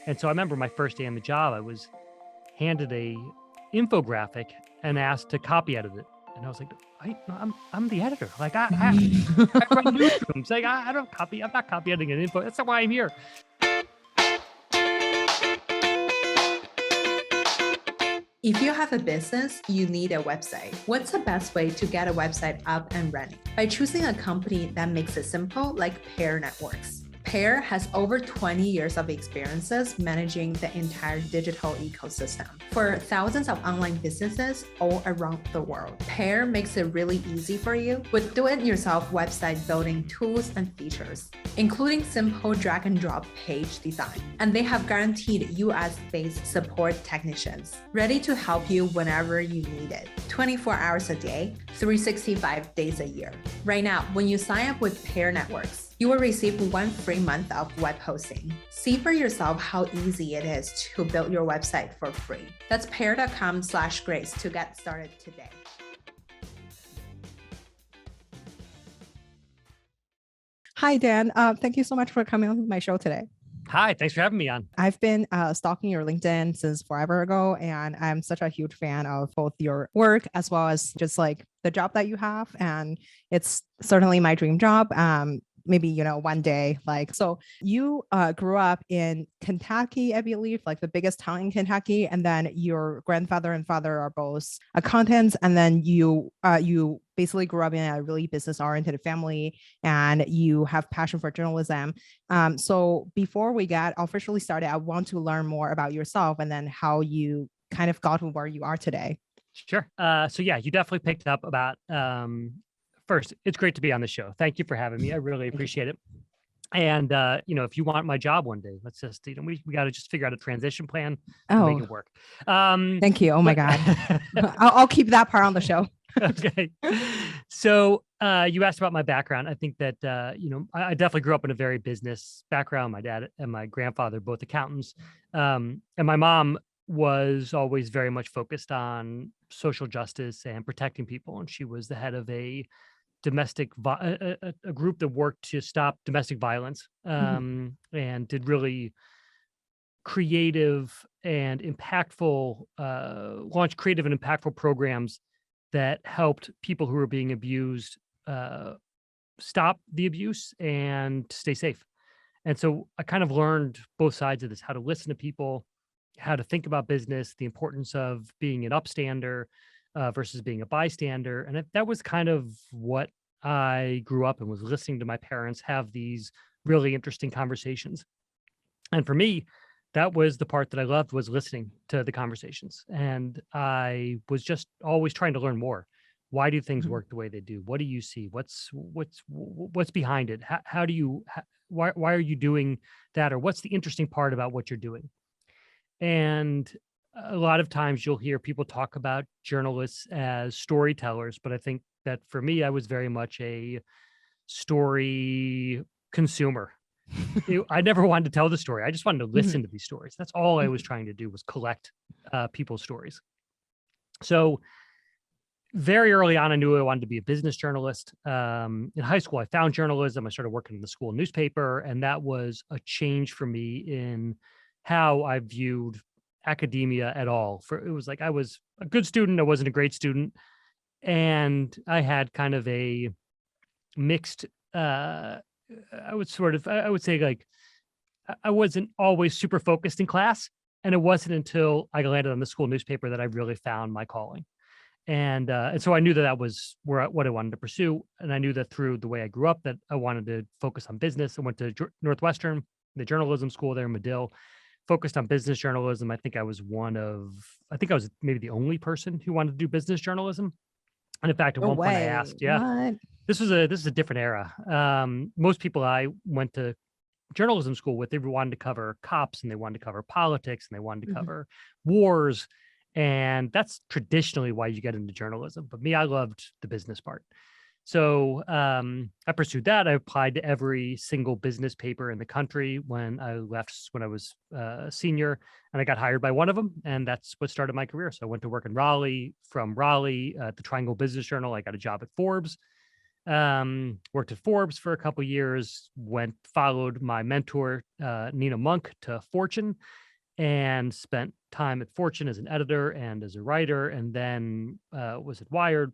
And so I remember my first day on the job, I was handed a infographic and asked to copy edit it. And I was like, no, I'm the editor. Like I run newsrooms. Like I don't copy. I'm not copy editing an info. That's not why I'm here. If you have a business, you need a website. What's the best way to get a website up and running? By choosing a company that makes it simple, like Pair Networks. Pair has over 20 years of experiences managing the entire digital ecosystem for thousands of online businesses all around the world. Pair makes it really easy for you with do-it-yourself website building tools and features, including simple drag and drop page design. And they have guaranteed US-based support technicians ready to help you whenever you need it, 24 hours a day, 365 days a year. Right now, when you sign up with Pair Networks, you will receive 1 free month of web hosting. See for yourself how easy it is to build your website for free. That's pair.com/grace to get started today. Hi, Dan. Thank you so much for coming on my show today. Hi, thanks for having me on. I've been stalking your LinkedIn since forever ago, and I'm such a huge fan of both your work as well as just like the job that you have. And it's certainly my dream job. Maybe, one day, so you grew up in Kentucky, I believe, like the biggest town in Kentucky. And then your grandfather and father are both accountants. And then you basically grew up in a really business oriented family and you have passion for journalism. So before we get officially started, I want to learn more about yourself and then how you kind of got to where you are today. Sure. So yeah, you definitely picked up about, first, it's great to be on the show. Thank you for having me. I really appreciate it. And, if you want my job one day, let's just, we got to just figure out a transition plan to make it work. Thank you. Oh my God. I'll keep that part on the show. Okay. So you asked about my background. I think that, I definitely grew up in a very business background. My dad and my grandfather, both accountants. And my mom was always very much focused on social justice and protecting people. And she was the head of a a group that worked to stop domestic violence, and did really creative and impactful, launched creative and impactful programs that helped people who were being abused stop the abuse and stay safe. And so I kind of learned both sides of this, how to listen to people, how to think about business, the importance of being an upstander versus being a bystander. And that was kind of what I grew up and was listening to my parents have these really interesting conversations. And for me, that was the part that I loved, was listening to the conversations. And I was just always trying to learn more. Why do things work the way they do? What do you see? What's behind it? Why are you doing that? Or what's the interesting part about what you're doing? And a lot of times you'll hear people talk about journalists as storytellers, but I think that for me, I was very much a story consumer. I never wanted to tell the story. I just wanted to listen to these stories. That's all I was trying to do, was collect people's stories. So very early on, I knew I wanted to be a business journalist. In high school, I found journalism. I started working in the school newspaper, and that was a change for me in how I viewed academia at all. It was like I was a good student, I wasn't a great student, and I had kind of a mixed. I would say, like, I wasn't always super focused in class, and it wasn't until I landed on the school newspaper that I really found my calling. And so I knew that was what I wanted to pursue, and I knew that through the way I grew up that I wanted to focus on business. I went to Northwestern, the journalism school there in Medill. Focused on business journalism. I think I was maybe the only person who wanted to do business journalism. And in fact, at one point I asked, what? this is a different era. Most people I went to journalism school with, they wanted to cover cops and they wanted to cover politics and they wanted to cover wars. And that's traditionally why you get into journalism. But me, I loved the business part. So I pursued that. I applied to every single business paper in the country when I was a senior, and I got hired by one of them. And that's what started my career. So I went to work in Raleigh. From Raleigh, at the Triangle Business Journal, I got a job at Forbes. Worked at Forbes for a couple years, followed my mentor, Nina Monk, to Fortune, and spent time at Fortune as an editor and as a writer, and then was at Wired,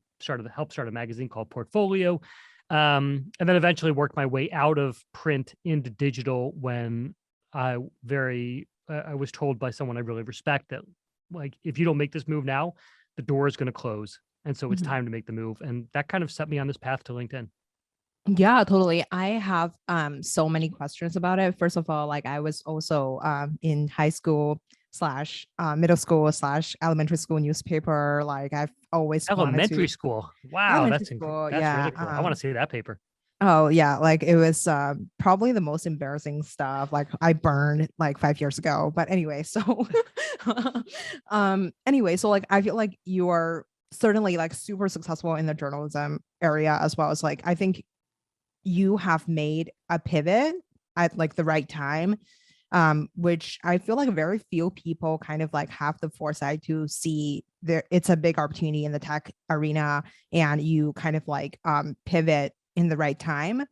helped start a magazine called Portfolio, and then eventually worked my way out of print into digital when I was told by someone I really respect that, like, if you don't make this move now, the door is going to close. And so it's Mhm. time to make the move. And that kind of set me on this path to LinkedIn. Yeah, totally. I have so many questions about it. First of all, like I was also in high school slash middle school slash elementary school newspaper. Like I've always wanted Elementary to school. Wow, elementary school. that's Yeah. really cool. I want to see that paper. Oh yeah, like it was probably the most embarrassing stuff. Like I burned like 5 years ago. But anyway, so anyway, so like I feel like you are certainly like super successful in the journalism area as well as like I think you have made a pivot at like the right time, which I feel like very few people kind of like have the foresight to see there it's a big opportunity in the tech arena and you kind of like pivot in the right time,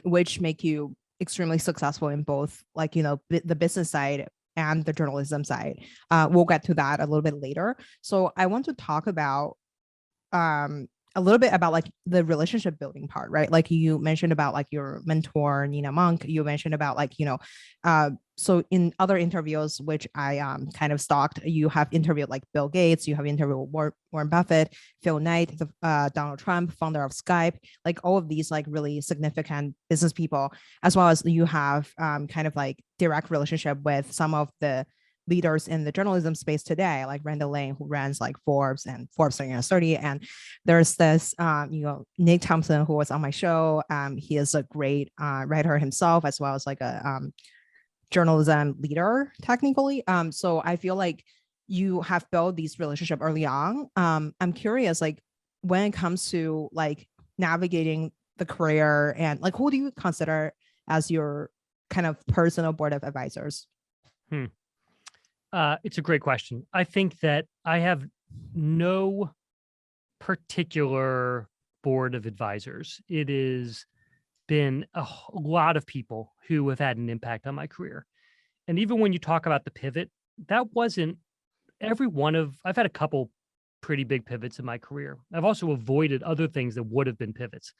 which make you extremely successful in both like, you know, the business side and the journalism side. We'll get to that a little bit later. So I want to talk about a little bit about like the relationship building part, right? Like you mentioned about like your mentor, Nina Monk, you mentioned about like, you know, so in other interviews, which I kind of stalked, you have interviewed like Bill Gates, you have interviewed Warren Buffett, Phil Knight, Donald Trump, founder of Skype, like all of these like really significant business people, as well as you have kind of like direct relationship with some of the leaders in the journalism space today, like Randall Lane, who runs like Forbes and Forbes 30. And there's this, you know, Nick Thompson, who was on my show. He is a great writer himself, as well as like a journalism leader, technically. So I feel like you have built these relationship early on. I'm curious, like when it comes to like navigating the career and like who do you consider as your kind of personal board of advisors? It's a great question. I think that I have no particular board of advisors. It has been a lot of people who have had an impact on my career. And even when you talk about the pivot, that wasn't I've had a couple pretty big pivots in my career. I've also avoided other things that would have been pivots.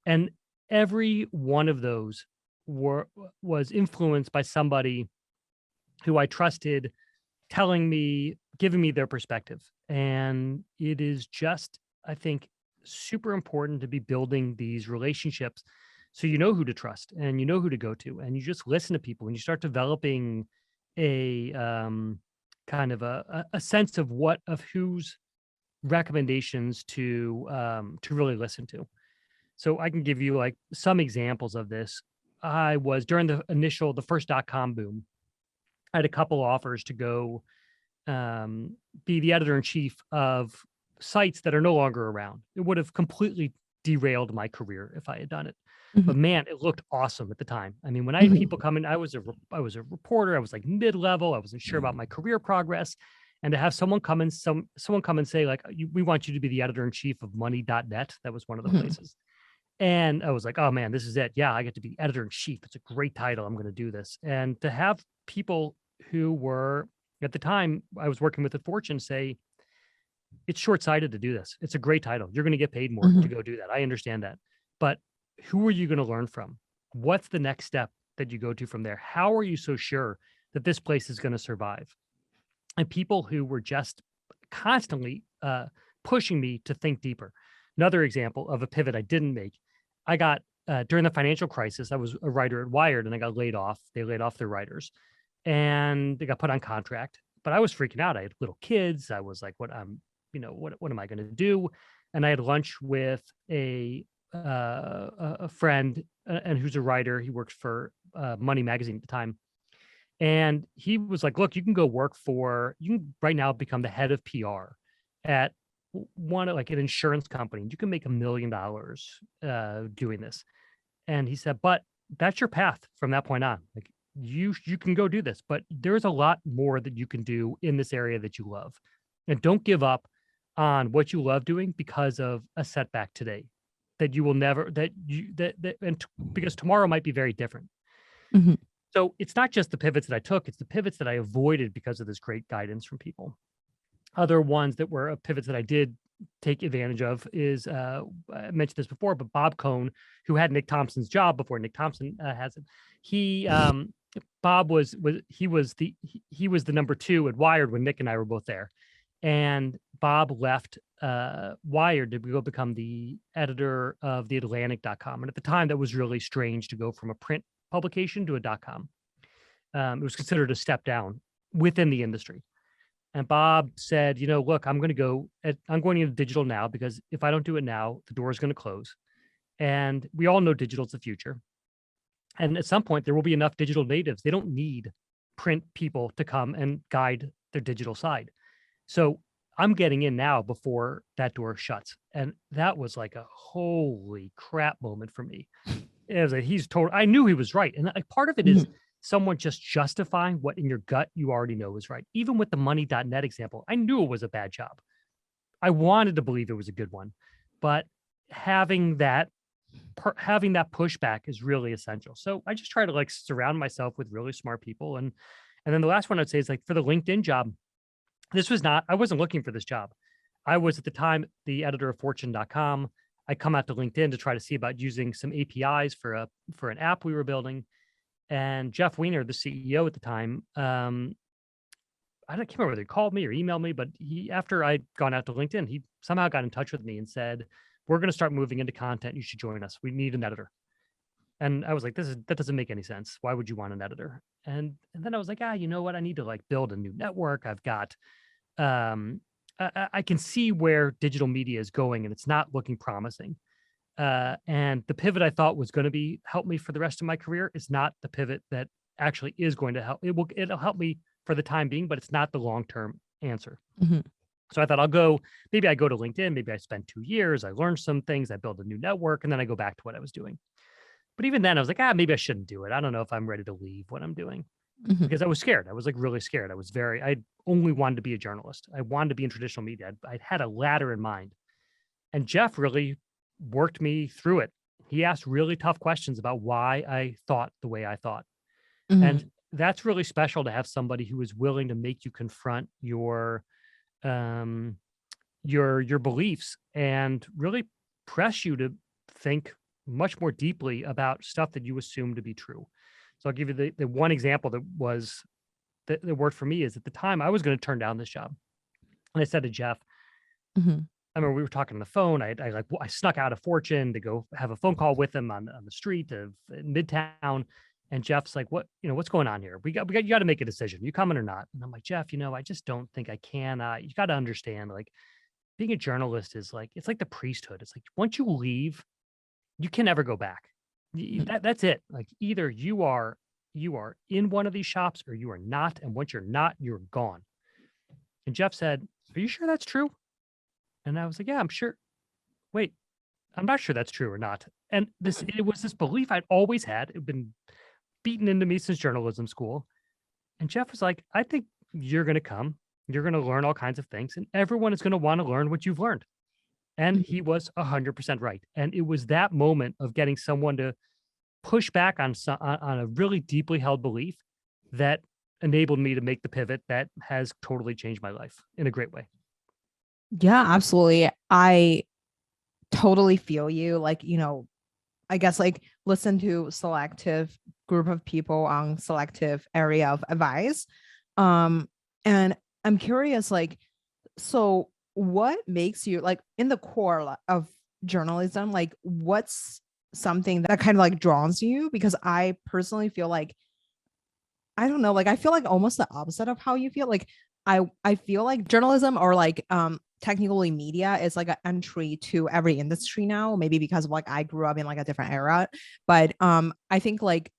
And every one of those was influenced by somebody who I trusted giving me their perspective. And it is just, I think, super important to be building these relationships so you know who to trust and you know who to go to, and you just listen to people and you start developing a kind of a sense of whose recommendations to really listen to. So I can give you like some examples of this. I was during the first .com boom. I had a couple offers to go be the editor in chief of sites that are no longer around. It would have completely derailed my career if I had done it. But man, it looked awesome at the time. I mean, when I had people come in, I was a reporter. I was like mid-level. I wasn't sure about my career progress, and to have someone come and say like, "We want you to be the editor in chief of Money.net." That was one of the places. And I was like, oh man, this is it. Yeah, I get to be editor in chief. It's a great title. I'm going to do this. And to have people who were at the time I was working with at Fortune say, it's short-sighted to do this. It's a great title. You're going to get paid more to go do that. I understand that. But who are you going to learn from? What's the next step that you go to from there? How are you so sure that this place is going to survive? And people who were just constantly pushing me to think deeper. Another example of a pivot I didn't make. I got during the financial crisis, I was a writer at Wired and I got laid off. They laid off their writers and they got put on contract. But I was freaking out. I had little kids. I was like, what am I going to do? And I had lunch with a friend and who's a writer. He worked for Money Magazine at the time. And he was like, look, you can right now become the head of PR at like an insurance company. You can make $1 million doing this. And he said, but that's your path from that point on. Like you can go do this, but there's a lot more that you can do in this area that you love. And don't give up on what you love doing because of a setback today. that you will never, because tomorrow might be very different. Mhm. So it's not just the pivots that I took, it's the pivots that I avoided because of this great guidance from people. Other ones that were pivots that I did take advantage of is, I mentioned this before, but Bob Cohn, who had Nick Thompson's job before Nick Thompson has it, he, Bob was the number 2 at Wired when Nick and I were both there. And Bob left Wired to go become the editor of the Atlantic.com. And at the time, that was really strange to go from a print publication to a .com. It was considered a step down within the industry. And Bob said, look, I'm going into digital now, because if I don't do it now, the door is going to close. And we all know digital is the future. And at some point, there will be enough digital natives. They don't need print people to come and guide their digital side. So I'm getting in now before that door shuts. And that was like a holy crap moment for me. It was like, I knew he was right. And like, part of it is someone just justifying what in your gut you already know is right. Even with the money.net example, I knew it was a bad job. I wanted to believe it was a good one, but having that pushback is really essential. So I just try to like surround myself with really smart people. And then the last one I'd say is like, for the LinkedIn job, I wasn't looking for this job. I was at the time the editor of fortune.com. I come out to LinkedIn to try to see about using some APIs for an app we were building. And Jeff Weiner, the CEO at the time, I can't remember whether he called me or emailed me, but after I'd gone out to LinkedIn, he somehow got in touch with me and said, we're going to start moving into content. You should join us. We need an editor. And I was like, that doesn't make any sense. Why would you want an editor? And then I was like, you know what? I need to like build a new network. I've got, I can see where digital media is going and it's not looking promising. And the pivot I thought was going to help me for the rest of my career is not the pivot that actually is going to help. It'll help me for the time being, but it's not the long-term answer. Mhm. So I thought maybe I go to LinkedIn, maybe I spend 2 years, I learn some things, I build a new network, and then I go back to what I was doing. But even then I was like, maybe I shouldn't do it. I don't know if I'm ready to leave what I'm doing, because I was scared. I was like really scared. I only wanted to be a journalist. I wanted to be in traditional media. I'd had a ladder in mind. And Jeff really worked me through it. He asked really tough questions about why I thought the way I thought. And that's really special to have somebody who is willing to make you confront your beliefs and really press you to think much more deeply about stuff that you assume to be true. So I'll give you the one example that worked for me is at the time I was going to turn down this job. And I said to Jeff, I remember we were talking on the phone. I snuck out of Fortune to go have a phone call with him on the street of Midtown. And Jeff's like, what's going on here? You got to make a decision. You coming or not? And I'm like, Jeff, I just don't think I can. You got to understand, like, being a journalist is like, it's like the priesthood. It's like, once you leave, you can never go back. That's it. Like, either you are in one of these shops or you are not. And once you're not, you're gone. And Jeff said, are you sure that's true? And I was like, yeah, I'm sure. Wait, I'm not sure that's true or not. And it was this belief I'd always had. It had been beaten into me since journalism school. And Jeff was like, I think you're going to come. You're going to learn all kinds of things. And everyone is going to want to learn what you've learned. And he was 100% right. And it was that moment of getting someone to push back on a really deeply held belief that enabled me to make the pivot that has totally changed my life in a great way. Yeah, absolutely. I totally feel you. Like, I guess like listen to selective group of people on selective area of advice. And I'm curious, like, so what makes you, like, in the core of journalism, like, what's something that kind of like draws you? Because I personally feel like, I don't know, like, I feel like almost the opposite of how you feel. Like, I feel like journalism or like technically media is like an entry to every industry now, maybe because of like I grew up in like a different era. But I think like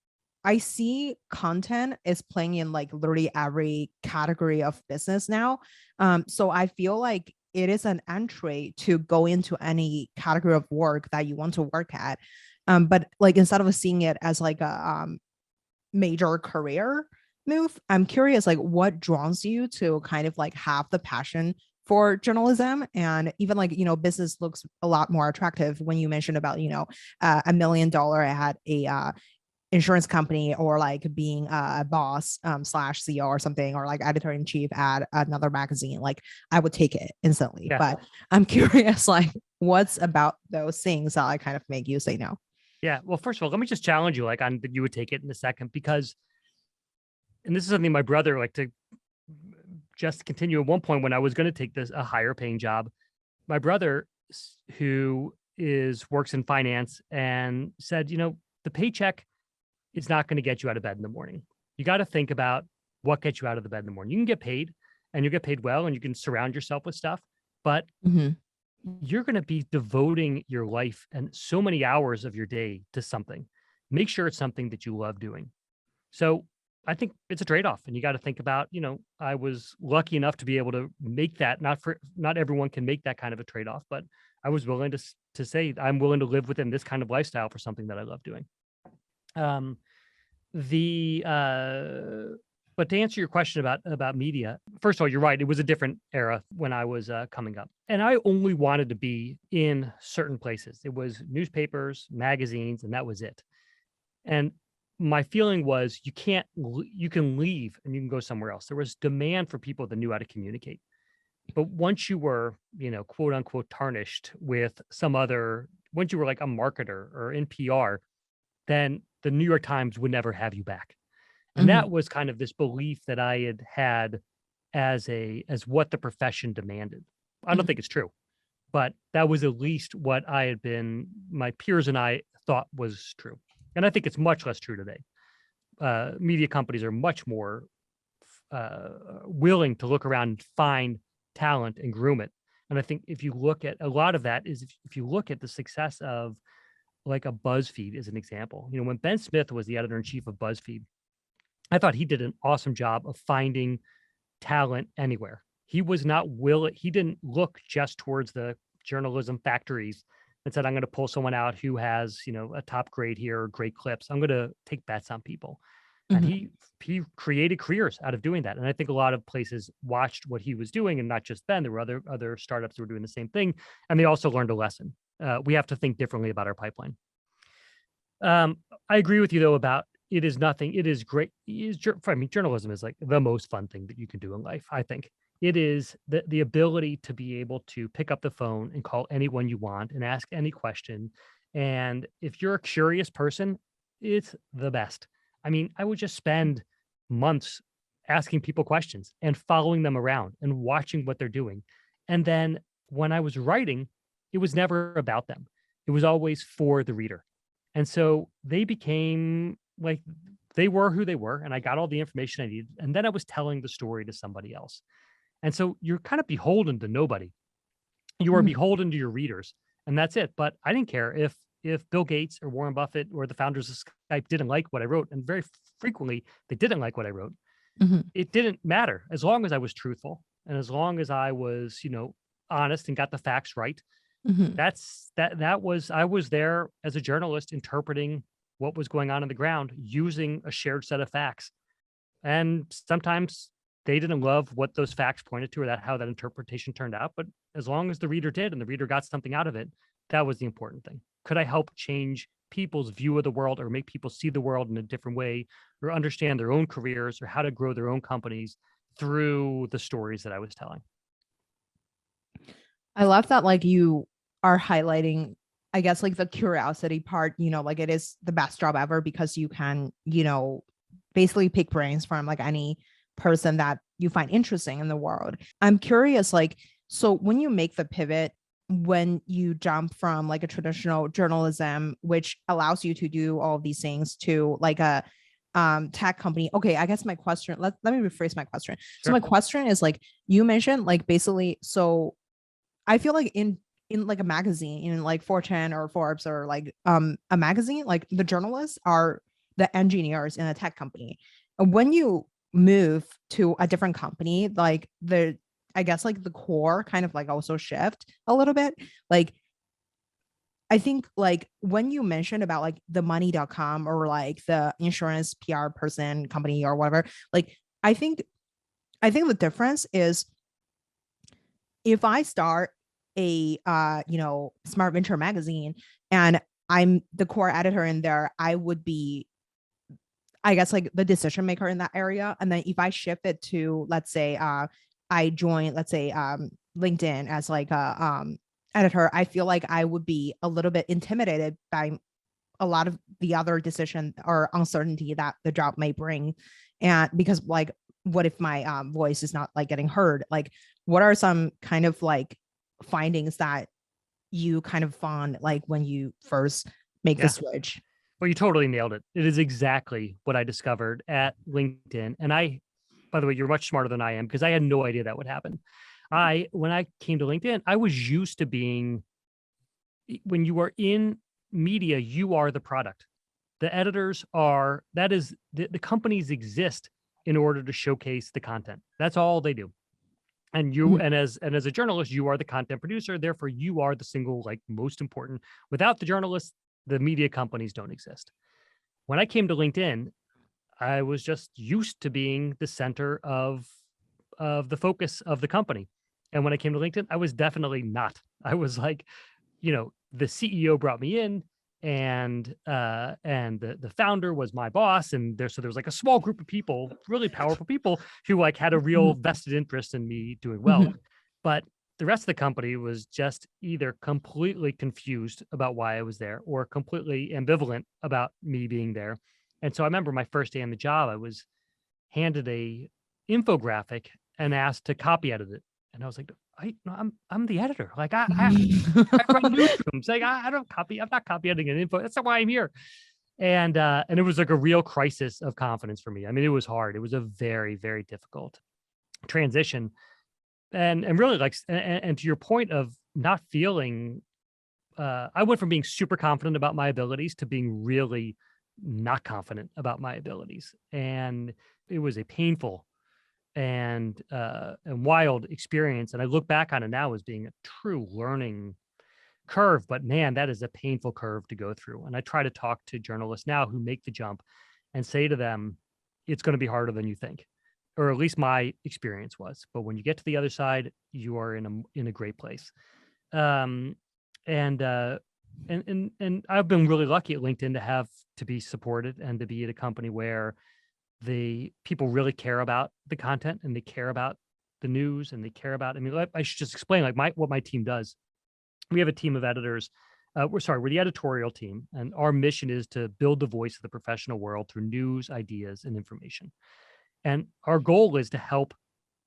I see content is playing in like literally every category of business now. So I feel like it is an entry to go into any category of work that you want to work at. But like instead of seeing it as like a major career move, I'm curious, like, what draws you to kind of like have the passion for journalism. And even like, business looks a lot more attractive when you mentioned about, $1 million at a insurance company, or like being a boss slash CEO or something, or like editor in chief at another magazine. Like I would take it instantly. Yeah. But I'm curious, like what's about those things that like kind of make you say no? Yeah. Well, first of all, let me just challenge you like on that you would take it in a second, because, and this is something my brother like to just continue. At one point when I was going to take a higher paying job, my brother, who works in finance, and said, the paycheck is not going to get you out of bed in the morning. You got to think about what gets you out of the bed in the morning. You can get paid, and you get paid well, and you can surround yourself with stuff, but you're going to be devoting your life and so many hours of your day to something. Make sure it's something that you love doing. So I think it's a trade-off, and you got to think about, I was lucky enough to be able to make that. Not everyone can make that kind of a trade-off, but I was willing to say I'm willing to live within this kind of lifestyle for something that I love doing. But to answer your question about media, first of all, you're right. It was a different era when I was coming up, and I only wanted to be in certain places. It was newspapers, magazines, and that was it. And my feeling was you can leave and you can go somewhere else. There was demand for people that knew how to communicate. But once you were, quote unquote, tarnished with once you were like a marketer or in PR, then the New York Times would never have you back. And that was kind of this belief that I had as what the profession demanded. I don't think it's true, but that was at least what my peers and I thought was true. And I think it's much less true today. Media companies are much more willing to look around and find talent and groom it. And I think if you look at a lot of that is if you look at the success of like a BuzzFeed as an example, when Ben Smith was the editor-in-chief of BuzzFeed, I thought he did an awesome job of finding talent anywhere. He didn't look just towards the journalism factories and said, I'm going to pull someone out who has, a top grade here, or great clips. I'm going to take bets on people. And he created careers out of doing that. And I think a lot of places watched what he was doing, and not just Ben. There were other startups that were doing the same thing. And they also learned a lesson. We have to think differently about our pipeline. I agree with you, though, about it is nothing. It is great. Journalism is like the most fun thing that you can do in life. I think it is the ability to be able to pick up the phone and call anyone you want and ask any question. And if you're a curious person, it's the best. I mean, I would just spend months asking people questions and following them around and watching what they're doing. And then when I was writing, it was never about them. It was always for the reader. And so they became like, they were who they were, and I got all the information I needed. And then I was telling the story to somebody else. And so you're kind of beholden to nobody. You are beholden to your readers, and that's it. But I didn't care if Bill Gates or Warren Buffett or the founders of Skype didn't like what I wrote, and very frequently they didn't like what I wrote. It didn't matter as long as I was truthful and as long as I was, honest and got the facts right. I was there as a journalist interpreting what was going on the ground using a shared set of facts. And sometimes they didn't love what those facts pointed to, or how that interpretation turned out. But as long as the reader did and the reader got something out of it, that was the important thing. Could I help change people's view of the world, or make people see the world in a different way, or understand their own careers, or how to grow their own companies through the stories that I was telling? I love that, like, you are highlighting, I guess, like the curiosity part, like it is the best job ever, because you can, basically pick brains from like any person that you find interesting in the world. I'm curious, like, so when you make the pivot, when you jump from like a traditional journalism, which allows you to do all of these things, to like a tech company. Okay, I guess my question, let me rephrase my question. Sure. So my question is, like, you mentioned, like, basically, so I feel like in like a magazine, in like Fortune or Forbes, or like a magazine, like the journalists are the engineers in a tech company. And when you move to a different company, like I guess like the core kind of like also shift a little bit. Like, I think like when you mentioned about like the money.com or like the insurance PR person company or whatever, like I think the difference is if I start a Smart Venture magazine and I'm the core editor in there, I would be, I guess, like the decision maker in that area. And then if I ship it to, let's say, I join, let's say, LinkedIn as like a editor, I feel like I would be a little bit intimidated by a lot of the other decision or uncertainty that the job may bring. And because like, what if my voice is not like getting heard? Like, what are some kind of like findings that you kind of found like when you first make the switch? Well, you totally nailed it. It is exactly what I discovered at LinkedIn. And by the way, you're much smarter than I am because I had no idea that would happen. When I came to LinkedIn, I was used to being, when you are in media, you are the product. The editors are, that is, the companies exist in order to showcase the content. That's all they do. And you, and as a journalist, you are the content producer. Therefore, you are the single like most important. Without the journalists, the media companies don't exist. When I came to LinkedIn, I was just used to being the center of the focus of the company. And when I came to LinkedIn, I was definitely not. I was like, the CEO brought me in, and the founder was my boss, and there was like a small group of people, really powerful people who like had a real vested interest in me doing well. But the rest of the company was just either completely confused about why I was there or completely ambivalent about me being there. And so I remember my first day on the job, I was handed a infographic and asked to copy edit it. And I was like, I'm the editor. Like I run newsrooms. Like I'm not copy editing an info. That's not why I'm here. And it was like a real crisis of confidence for me. I mean, it was hard. It was a very, very difficult transition. And really like, and to your point of not feeling, I went from being super confident about my abilities to being really not confident about my abilities. And it was a painful and wild experience. And I look back on it now as being a true learning curve, but man, that is a painful curve to go through. And I try to talk to journalists now who make the jump and say to them, it's going to be harder than you think, or at least my experience was. But when you get to the other side, you are in a great place. And I've been really lucky at LinkedIn to be supported and to be at a company where the people really care about the content and they care about the news and they care about, I mean, I should just explain like what my team does. We have a team of editors. We're the editorial team, and our mission is to build the voice of the professional world through news, ideas, and information. And our goal is to help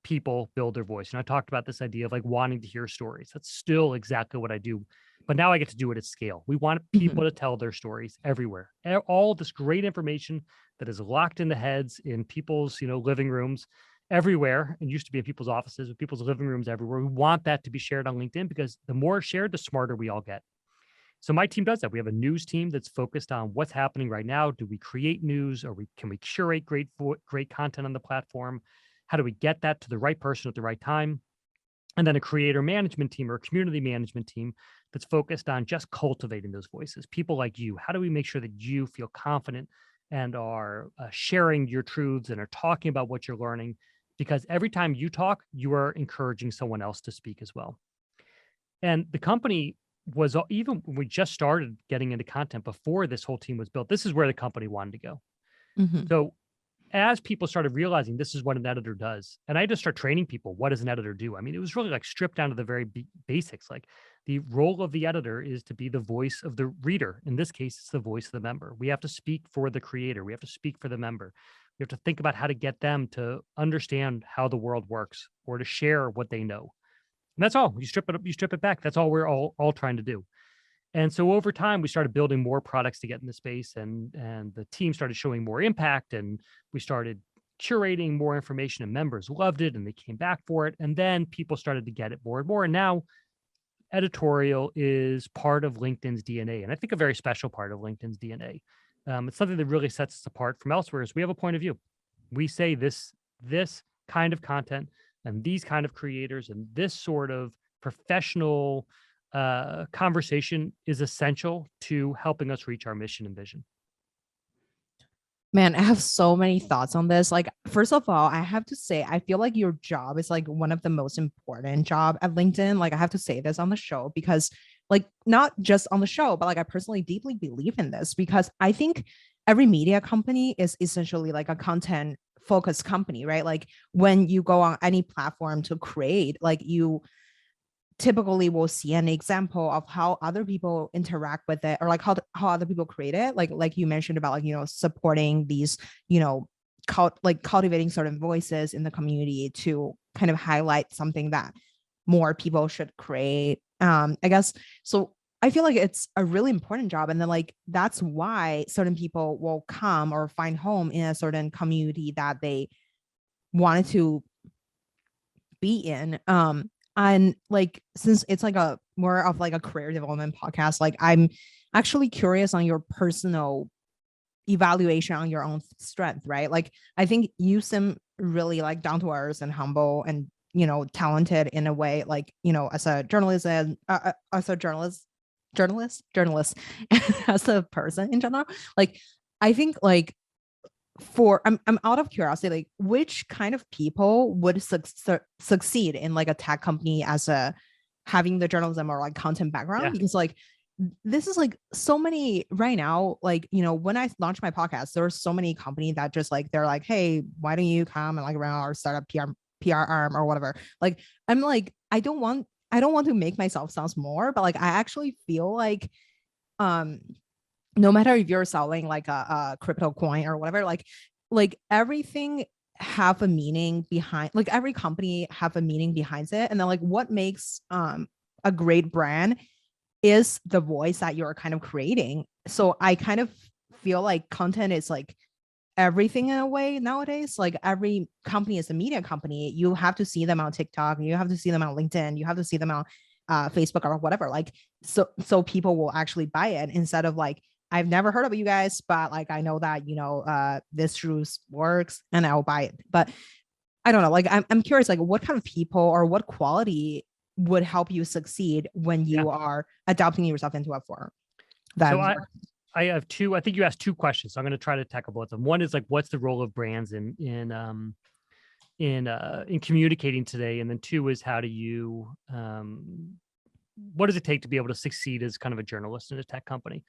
people build their voice. And I talked about this idea of like wanting to hear stories. That's still exactly what I do. But now I get to do it at scale. We want people to tell their stories everywhere. All this great information that is locked in the heads in people's, living rooms everywhere. It used to be in people's offices, with people's living rooms everywhere. We want that to be shared on LinkedIn because the more shared, the smarter we all get. So my team does that. We have a news team that's focused on what's happening right now. Do we create news, or can we curate great content on the platform? How do we get that to the right person at the right time? And then a creator management team or a community management team that's focused on just cultivating those voices. People like you. How do we make sure that you feel confident and are sharing your truths and are talking about what you're learning? Because every time you talk, you are encouraging someone else to speak as well. And the company was, even when we just started getting into content before this whole team was built, this is where the company wanted to go. So as people started realizing this is what an editor does, and I just start training people, what does an editor do? I mean, it was really like stripped down to the very basics. Like the role of the editor is to be the voice of the reader. In this case, it's the voice of the member. We have to speak for the creator. We have to speak for the member. We have to think about how to get them to understand how the world works or to share what they know. And that's all. You strip it back. That's all we're all trying to do. And so over time, we started building more products to get in the space, and the team started showing more impact, and we started curating more information, and members loved it and they came back for it. And then people started to get it more and more. And now editorial is part of LinkedIn's DNA. And I think a very special part of LinkedIn's DNA. It's something that really sets us apart from elsewhere is we have a point of view. We say this kind of content and these kind of creators and this sort of professional conversation is essential to helping us reach our mission and vision. Man, I have so many thoughts on this. Like, first of all, I have to say, I feel like your job is like one of the most important job at LinkedIn. Like, I have to say this on the show because, like, not just on the show, but like, I personally deeply believe in this because I think every media company is essentially like a content focused company, right? Like, when you go on any platform to create, like, you typically will see an example of how other people interact with it or like how other people create it like you mentioned about like supporting these cultivating certain voices in the community to kind of highlight something that more people should create. I guess so. I feel like it's a really important job, and then like that's why certain people will come or find home in a certain community that they wanted to be in. And like since it's like a more of like a career development podcast, like I'm actually curious on your personal evaluation on your own strength, right? Like I think you seem really like down to earth and humble and talented in a way, like as a journalist and as a journalist as a person in general. Like I think like for I'm out of curiosity, like which kind of people would succeed in like a tech company as a having the journalism or like content background, Yeah. because like this is like so many right now, like when I launched my podcast there were so many companies that just like they're like, hey, why don't you come and like run our startup PR arm or whatever. Like I'm like I don't want to make myself sound more, but like I actually feel like um no matter if you're selling like a crypto coin or whatever, like everything have a meaning behind, like every company have a meaning behind it. And then like what makes a great brand is the voice that you're kind of creating. So I kind of feel like content is like everything in a way nowadays. Like every company is a media company. You have to see them on TikTok, you have to see them on LinkedIn, you have to see them on Facebook or whatever. Like so people will actually buy it instead of like, I've never heard of you guys, but like I know that this juice works and I'll buy it. But I don't know. Like I'm curious, like what kind of people or what quality would help you succeed when Yeah. you are adapting yourself into a form. So I have two. I think you asked two questions. So I'm going to try to tackle both of them. One is like, what's the role of brands in communicating today, and then two is how do you what does it take to be able to succeed as kind of a journalist in a tech company?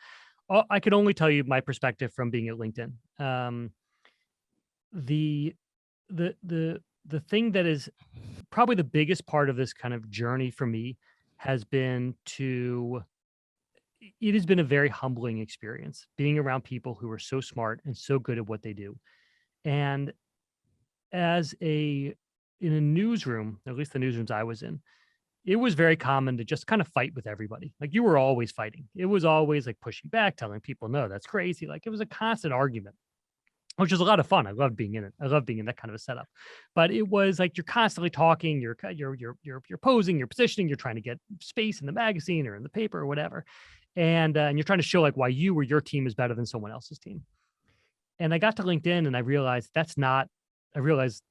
I can only tell you my perspective from being at LinkedIn. The the thing that is probably the biggest part of this kind of journey for me has been it has been a very humbling experience being around people who are so smart and so good at what they do. And as in a newsroom, at least the newsrooms I was in, it was very common to just kind of fight with everybody. Like you were always fighting. It was always like pushing back, telling people, no, that's crazy. Like it was a constant argument, which is a lot of fun. I love being in it. I love being in that kind of a setup. But it was like you're constantly talking, you're posing, you're positioning, you're trying to get space in the magazine or in the paper or whatever. And you're trying to show like why you or your team is better than someone else's team. And I got to LinkedIn and I realized I realized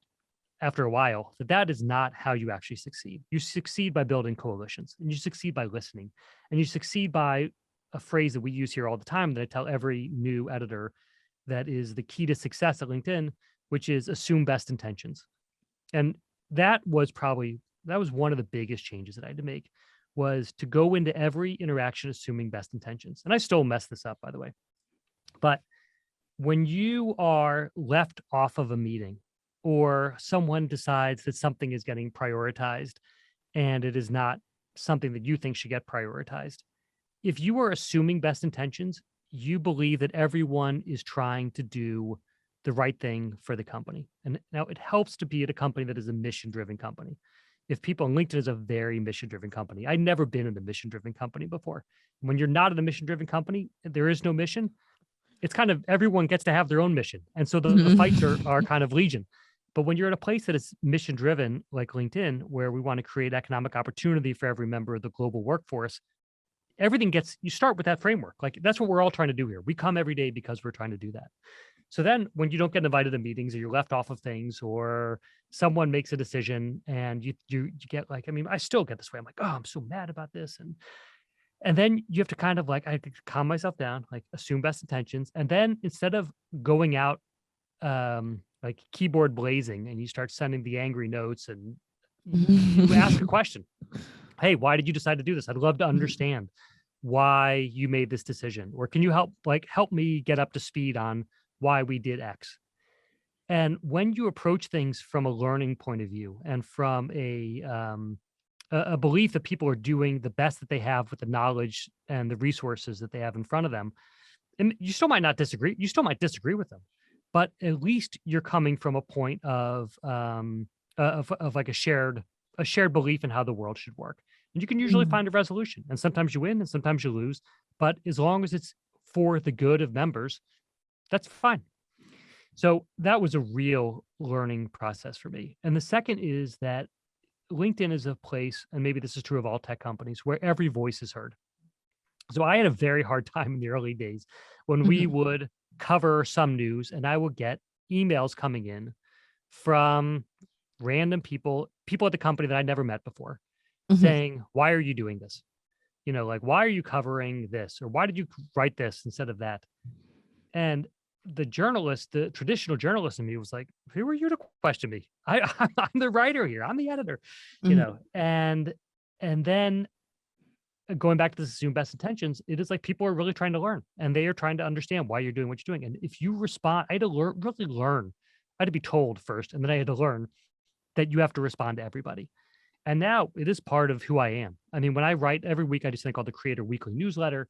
after a while that is not how you actually succeed. You succeed by building coalitions, and you succeed by listening, and you succeed by a phrase that we use here all the time that I tell every new editor that is the key to success at LinkedIn, which is assume best intentions. And that was one of the biggest changes that I had to make, was to go into every interaction assuming best intentions. And I still mess this up, by the way. But when you are left off of a meeting or someone decides that something is getting prioritized and it is not something that you think should get prioritized, if you are assuming best intentions, you believe that everyone is trying to do the right thing for the company. And now it helps to be at a company that is a mission-driven company. If people, and LinkedIn is a very mission-driven company. I'd never been in a mission-driven company before. When you're not in a mission-driven company, there is no mission. It's kind of everyone gets to have their own mission. And so the fights are kind of legion. But when you're at a place that is mission driven, like LinkedIn, where we want to create economic opportunity for every member of the global workforce, you start with that framework. Like that's what we're all trying to do here. We come every day because we're trying to do that. So then when you don't get invited to meetings or you're left off of things or someone makes a decision and you get like, I mean, I still get this way. I'm like, oh, I'm so mad about this. And And then you have to kind of like, I have to calm myself down, like assume best intentions. And then instead of going out like keyboard blazing and you start sending the angry notes and you ask a question. Hey, why did you decide to do this? I'd love to understand why you made this decision. Or can you help me get up to speed on why we did X? And when you approach things from a learning point of view and from a belief that people are doing the best that they have with the knowledge and the resources that they have in front of them, and you still might not disagree. You still might disagree with them, but at least you're coming from a point of like a shared belief in how the world should work. And you can usually Mm. find a resolution. And sometimes you win and sometimes you lose. But as long as it's for the good of members, that's fine. So that was a real learning process for me. And the second is that LinkedIn is a place, and maybe this is true of all tech companies, where every voice is heard. So I had a very hard time in the early days when we Mhm. would cover some news and I would get emails coming in from random people at the company that I'd never met before Mhm. saying, why are you doing this? Like, why are you covering this? Or why did you write this instead of that? And the journalist, the traditional journalist in me was like, who are you to question me? I'm the writer here. I'm the editor, Mhm. and then going back to the assume best intentions, it is like people are really trying to learn and they are trying to understand why you're doing what you're doing. And if you respond, I had to really learn. I had to be told first, and then I had to learn that you have to respond to everybody. And now it is part of who I am. I mean, when I write every week, I just think called the Creator Weekly newsletter.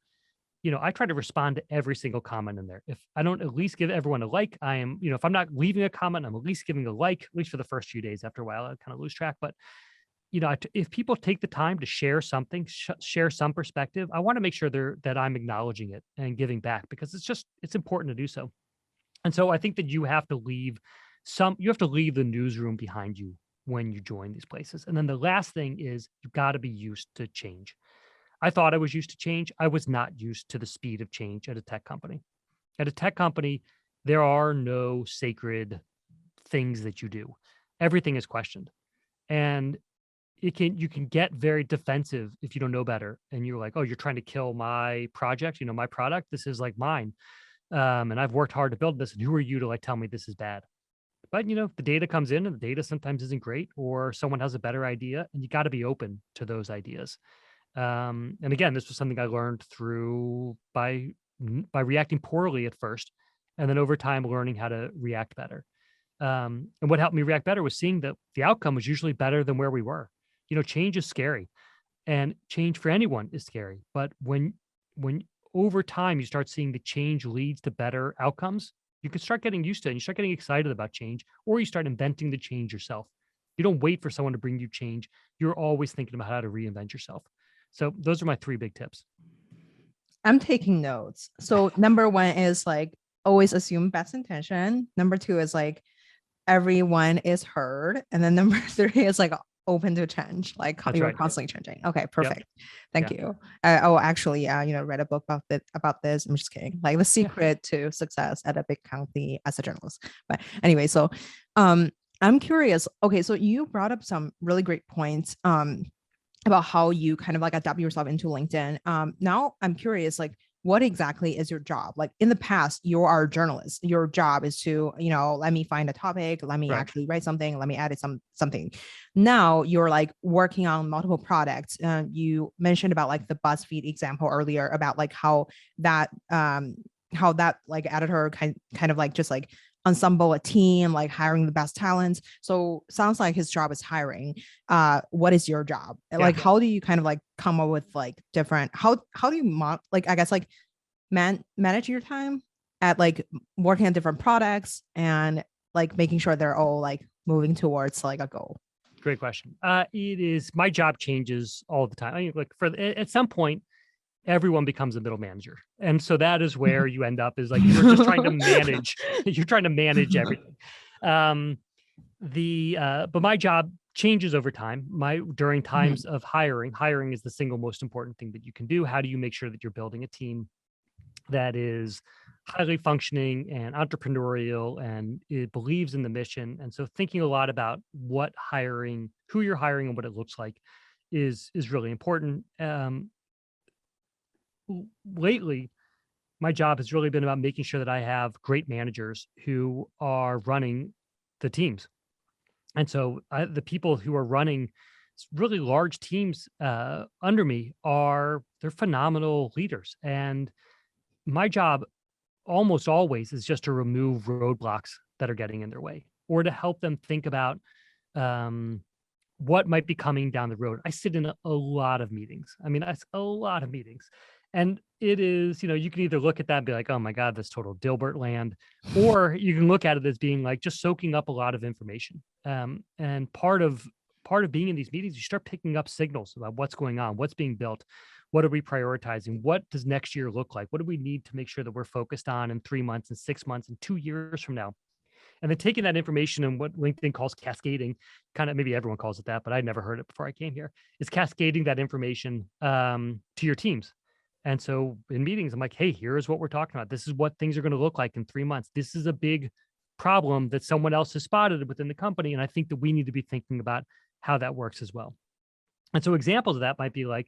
I try to respond to every single comment in there. If I don't at least give everyone a like, I am, if I'm not leaving a comment, I'm at least giving a like, at least for the first few days. After a while, I kind of lose track. But if people take the time to share something, share some perspective, I want to make sure that I'm acknowledging it and giving back because it's important to do so. And so I think that you have to leave the newsroom behind you when you join these places. And then the last thing is you've got to be used to change. I thought I was used to change. I was not used to the speed of change at a tech company. At a tech company, there are no sacred things that you do. Everything is questioned. And you can get very defensive if you don't know better. And you're like, oh, you're trying to kill my project, my product. This is like mine. And I've worked hard to build this. And who are you to like tell me this is bad? But the data comes in and the data sometimes isn't great, or someone has a better idea, and you got to be open to those ideas. And again, this was something I learned through by reacting poorly at first, and then over time learning how to react better. And what helped me react better was seeing that the outcome was usually better than where we were. Change is scary, and change for anyone is scary. But when over time you start seeing the change leads to better outcomes, you can start getting used to it and you start getting excited about change, or you start inventing the change yourself. You don't wait for someone to bring you change. You're always thinking about how to reinvent yourself. So those are my three big tips. I'm taking notes. So number one is like always assume best intention. Number two is like everyone is heard. And then number three is like open to change, like That's you're right. constantly changing. Okay, Yep. perfect. Thank Yeah. you. Oh, actually, read a book about this. I'm just kidding. Like the secret to success at a big company as a journalist. But anyway, so I'm curious. Okay, so you brought up some really great points about how you kind of like adapt yourself into LinkedIn. Now I'm curious, like, what exactly is your job? Like in the past, you are a journalist. Your job is to, let me find a topic, let me Right. actually write something, let me edit something. Now you're like working on multiple products. You mentioned about like the BuzzFeed example earlier about like how that like editor kind of like just like ensemble a team, like hiring the best talents. So sounds like his job is hiring. What is your job? And like, how do you kind of like come up with like different, how do you like, I guess like manage your time at like working on different products and like making sure they're all like moving towards like a goal? Great question. It is my job changes all the time. I mean, like at some point, everyone becomes a middle manager. And so that is where you end up is like, you're just trying to manage, you're trying to manage everything. But my job changes over time. During times of hiring is the single most important thing that you can do. How do you make sure that you're building a team that is highly functioning and entrepreneurial and it believes in the mission? And so thinking a lot about who you're hiring and what it looks like is really important. lately, my job has really been about making sure that I have great managers who are running the teams. And so the people who are running really large teams under me they're phenomenal leaders. And my job almost always is just to remove roadblocks that are getting in their way or to help them think about um, what might be coming down the road. I sit in a lot of meetings. I mean, that's a lot of meetings. And it is, you can either look at that and be like, oh my God, that's total Dilbert land. Or you can look at it as being like just soaking up a lot of information. And part of being in these meetings, you start picking up signals about what's going on, what's being built, what are we prioritizing, what does next year look like, what do we need to make sure that we're focused on in 3 months and 6 months and 2 years from now. And then taking that information and what LinkedIn calls cascading, kind of maybe everyone calls it that, but I'd never heard it before I came here, is cascading that information to your teams. And so in meetings, I'm like, hey, here's what we're talking about. This is what things are going to look like in 3 months. This is a big problem that someone else has spotted within the company. And I think that we need to be thinking about how that works as well. And so examples of that might be like,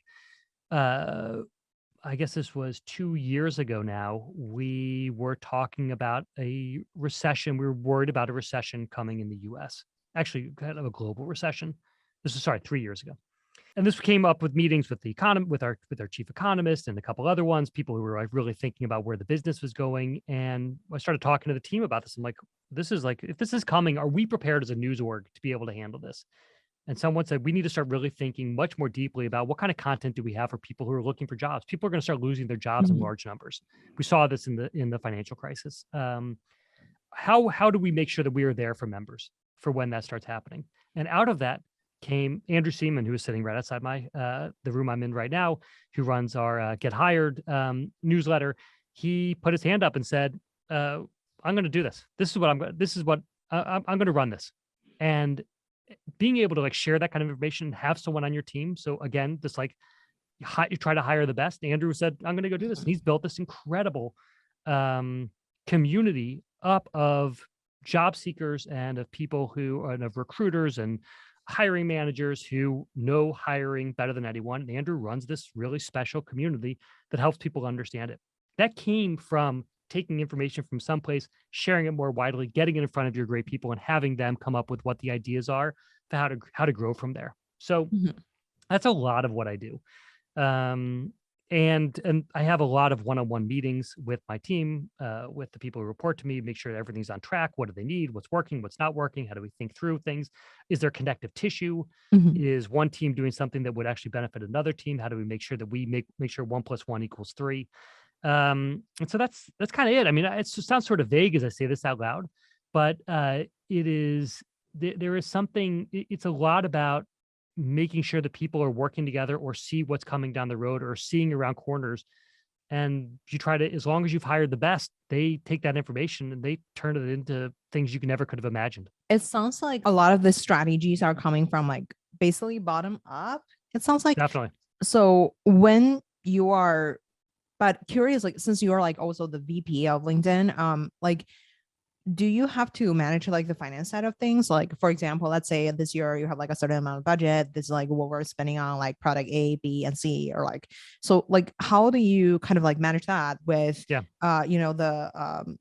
I guess this was 2 years ago now, we were talking about a recession. We were worried about a recession coming in the US, actually kind of a global recession. This was, 3 years ago. And this came up with meetings with the with our chief economist and a couple other ones, people who were like really thinking about where the business was going. And I started talking to the team about this. I'm like, if this is coming, are we prepared as a news org to be able to handle this? And someone said, we need to start really thinking much more deeply about what kind of content do we have for people who are looking for jobs. People are going to start losing their jobs in large numbers. We saw this in the financial crisis. How do we make sure that we are there for members for when that starts happening? And out of that came Andrew Seaman, who is sitting right outside the room I'm in right now, who runs our Get Hired newsletter. He put his hand up and said, I'm going to do this. This is what I'm going to run this. And being able to like share that kind of information, have someone on your team. So again, just like you try to hire the best. Andrew said, I'm going to go do this. And he's built this incredible community up of job seekers and of people and of recruiters and hiring managers who know hiring better than anyone. And Andrew runs this really special community that helps people understand it. That came from taking information from someplace, sharing it more widely, getting it in front of your great people and having them come up with what the ideas are for how to grow from there. So that's a lot of what I do. And I have a lot of one-on-one meetings with my team, with the people who report to me, make sure that everything's on track. What do they need? What's working? What's not working? How do we think through things? Is there connective tissue? Is one team doing something that would actually benefit another team? How do we make sure that we make sure 1 + 1 = 3? And so that's kind of it. I mean, it sounds sort of vague as I say this out loud, but it is, there is something, it's a lot about making sure that people are working together or see what's coming down the road or seeing around corners. And you try to, as long as you've hired the best, they take that information and they turn it into things you never could have imagined. It sounds like a lot of the strategies are coming from like basically bottom up. It sounds like. Definitely. So when you are, but curious, like, since you are like also the VP of LinkedIn, like, do you have to manage like the finance side of things? Like, for example, let's say this year you have like a certain amount of budget. This is like what we're spending on like product A, B, and C, or like, so like, how do you kind of like manage that with, the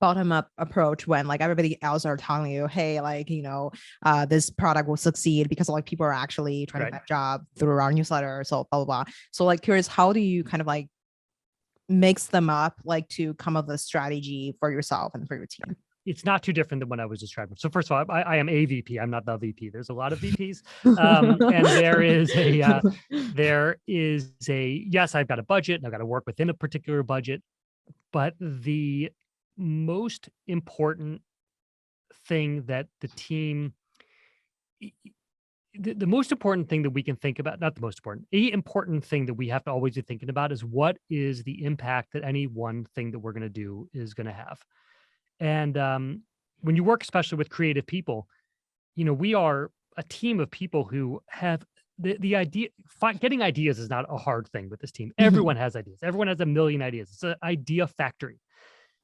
bottom up approach when like everybody else are telling you, hey, like, this product will succeed because like people are actually trying to get a job through our newsletter. So blah, blah, blah. So like curious, how do you kind of like mix them up, like to come up with a strategy for yourself and for your team? It's not too different than what I was describing. So first of all, I am a VP. I'm not the VP. There's a lot of VPs. And there is a, yes, I've got a budget and I've got to work within a particular budget, but the most important thing that the team, the most important thing that we can think about, not the most important, a important thing that we have to always be thinking about is what is the impact that any one thing that we're going to do is going to have. And when you work, especially with creative people, we are a team of people who have the idea. Getting ideas is not a hard thing with this team. Everyone has ideas. Everyone has a million ideas. It's an idea factory.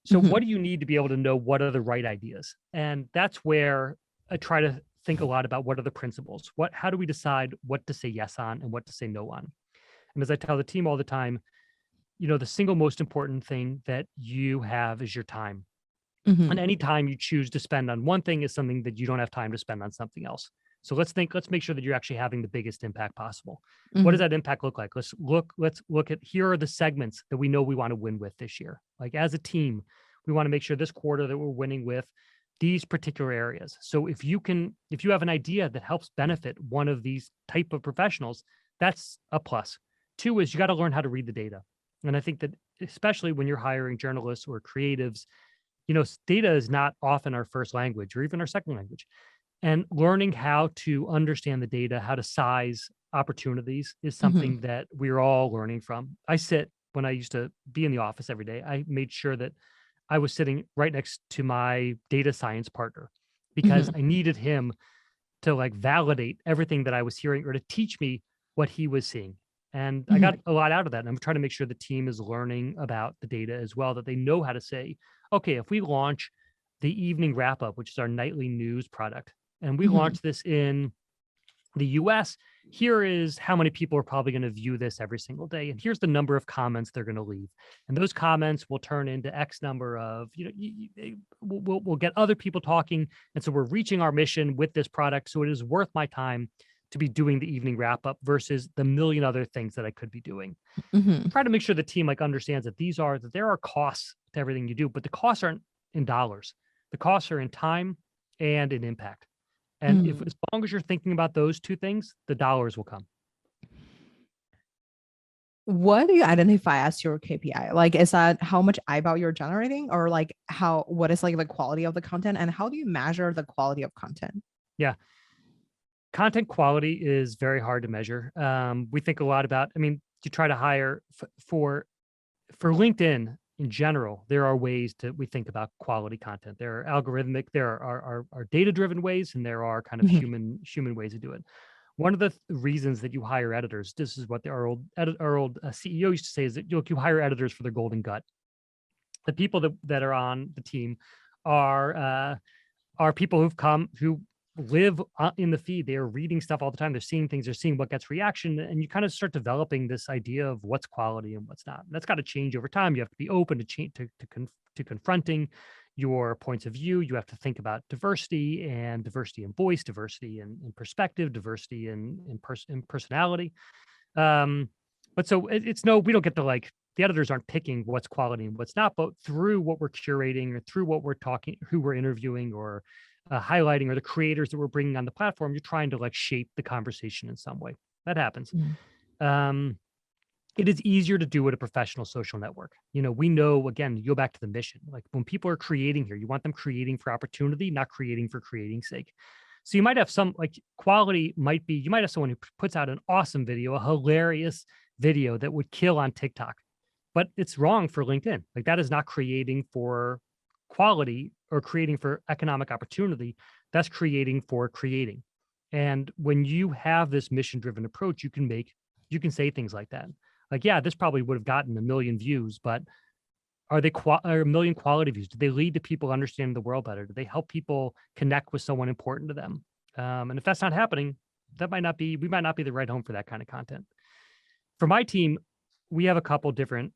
So what do you need to be able to know what are the right ideas? And that's where I try to think a lot about what are the principles? How do we decide what to say yes on and what to say no on? And as I tell the team all the time, the single most important thing that you have is your time. Mhm. And any time you choose to spend on one thing is something that you don't have time to spend on something else. So let's make sure that you're actually having the biggest impact possible. What does Mhm. that impact look like? Let's look at, here are the segments that we know we want to win with this year. Like as a team, we want to make sure this quarter that we're winning with these particular areas. So if you have an idea that helps benefit one of these type of professionals, that's a plus. Two is you got to learn how to read the data. And I think that especially when you're hiring journalists or creatives, data is not often our first language or even our second language. And learning how to understand the data, how to size opportunities is Mhm. something that we're all learning from. When I used to be in the office every day, I made sure that I was sitting right next to my data science partner because Mhm. I needed him to like validate everything that I was hearing or to teach me what he was seeing. And I got Mhm. a lot out of that. And I'm trying to make sure the team is learning about the data as well, that they know how to say, okay, if we launch the evening wrap up, which is our nightly news product, and we Mhm. launch this in the US, here is how many people are probably going to view this every single day. And here's the number of comments they're going to leave. And those comments will turn into X number of, we'll get other people talking. And so we're reaching our mission with this product. So it is worth my time to be doing the evening wrap up versus the million other things that I could be doing. Mhm. Try to make sure the team like understands that there are costs to everything you do, but the costs aren't in dollars. The costs are in time and in impact. And if Mhm. as long as you're thinking about those two things, the dollars will come. What do you identify as your KPI? Like, is that how much eyeball you're generating, or like what is like the quality of the content, and how do you measure the quality of content? Yeah. Content quality is very hard to measure. We think a lot about, you try to hire for LinkedIn in general, there are ways we think about quality content. There are algorithmic, there are data-driven ways, and there are kind of Mhm. human ways to do it. One of the reasons that you hire editors, this is what our old CEO used to say, is that you hire editors for their golden gut. The people that are on the team are people who live in the feed. They are reading stuff all the time. They're seeing things. They're seeing what gets reaction, and you kind of start developing this idea of what's quality and what's not. And that's got to change over time. You have to be open to change to confronting your points of view. You have to think about diversity in voice, diversity in perspective, diversity in personality. But so it's no, we don't get to like the editors aren't picking what's quality and what's not, but through what we're curating or through what we're talking, who we're interviewing or highlighting, or the creators that we're bringing on the platform, you're trying to like shape the conversation in some way. That happens. Mhm. Um, it is easier to do at a professional social network. We know, again, you go back to the mission. Like when people are creating here, you want them creating for opportunity, not creating for creating's sake. So you might have some like quality might be, you might have someone who puts out an awesome video, a hilarious video that would kill on TikTok, but it's wrong for LinkedIn. Like that is not creating for quality or creating for economic opportunity. That's creating for creating. And when you have this mission driven approach, you can say things like that. Like, yeah, this probably would have gotten a million views, but are a million quality views? Do they lead to people understanding the world better? Do they help people connect with someone important to them? And if that's not happening, we might not be the right home for that kind of content. For my team, we have a couple different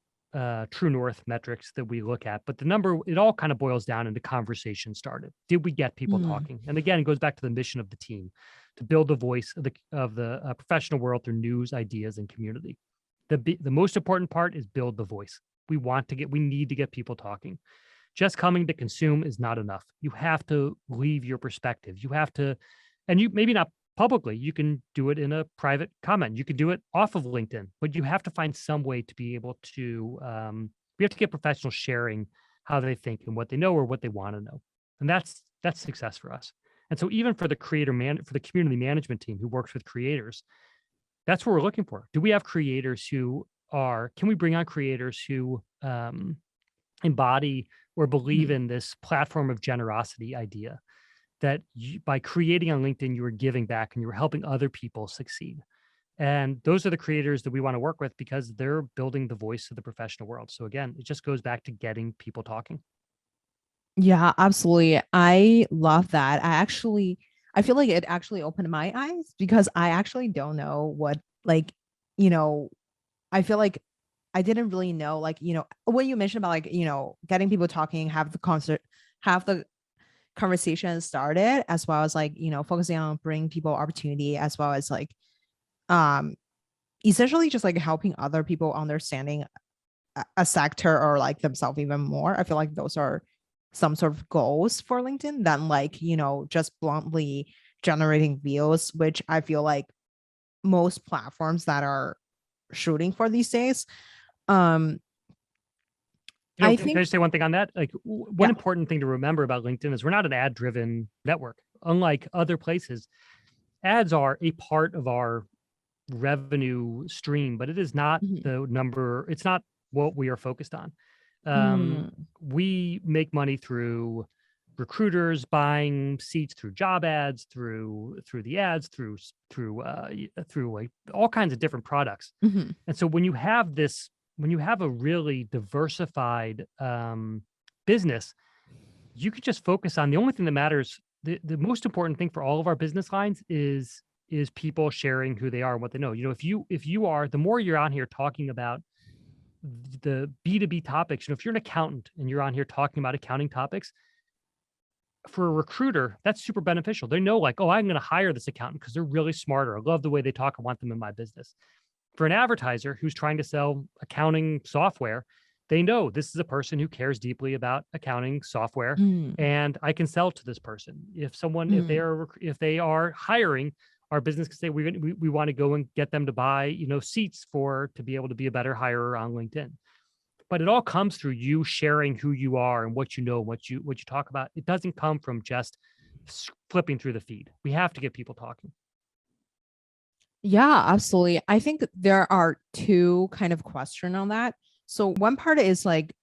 true north metrics that we look at, but it all kind of boils down into conversation started. Did we get people Mhm. talking? And again, it goes back to the mission of the team to build the voice of the professional world through news, ideas, and community. The most important part is build the voice. We need to get people talking. Just coming to consume is not enough. You have to leave your perspective. You have to, and you maybe not publicly, you can do it in a private comment. You can do it off of LinkedIn, but you have to find some way to be able to, we have to get professionals sharing how they think and what they know or what they want to know. And that's success for us. And so even for the for the community management team who works with creators, that's what we're looking for. Do we have creators can we bring on creators who embody or believe Mhm. in this platform of generosity idea that by creating on LinkedIn, you are giving back and you're helping other people succeed. And those are the creators that we want to work with because they're building the voice of the professional world. So again, it just goes back to getting people talking. Yeah, absolutely. I love that. I feel like it actually opened my eyes because I actually don't know what, like, you know, I feel like I didn't really know, like, when you mentioned about, like, getting people talking, have the conversation started, as well as, like, focusing on bringing people opportunity, as well as, like, um essentially just like helping other people understanding a sector or like themselves even more. I feel like those are some sort of goals for LinkedIn than, like, just bluntly generating views, which I feel like most platforms that are shooting for these days. Um, I Can I think, just say one thing on that? Like one yeah. important thing to remember about LinkedIn is we're not an ad driven network. Unlike other places, ads are a part of our revenue stream, but it is not Mhm. the number. It's not what we are focused on. Mm, We make money through recruiters buying seats through job ads, through the ads, through like all kinds of different products. mhm. And so when you have a really diversified business, you could just focus on the only thing that matters. The most important thing for all of our business lines is people sharing who they are and what they know. If you are, the more you're on here talking about the B2B topics, if you're an accountant and you're on here talking about accounting topics, for a recruiter, that's super beneficial. They know, like, oh, I'm going to hire this accountant because they're really smarter. I love the way they talk. I want them in my business. For an advertiser who's trying to sell accounting software, they know this is a person who cares deeply about accounting software, Mm, and I can sell to this person. mm. If they are hiring, our business can say we want to go and get them to buy seats to be able to be a better hirer on LinkedIn. But it all comes through you sharing who you are and what you know, what you talk about. It doesn't come from just flipping through the feed. We have to get people talking. Yeah, absolutely. I think there are two kind of question on that. So one part is, like,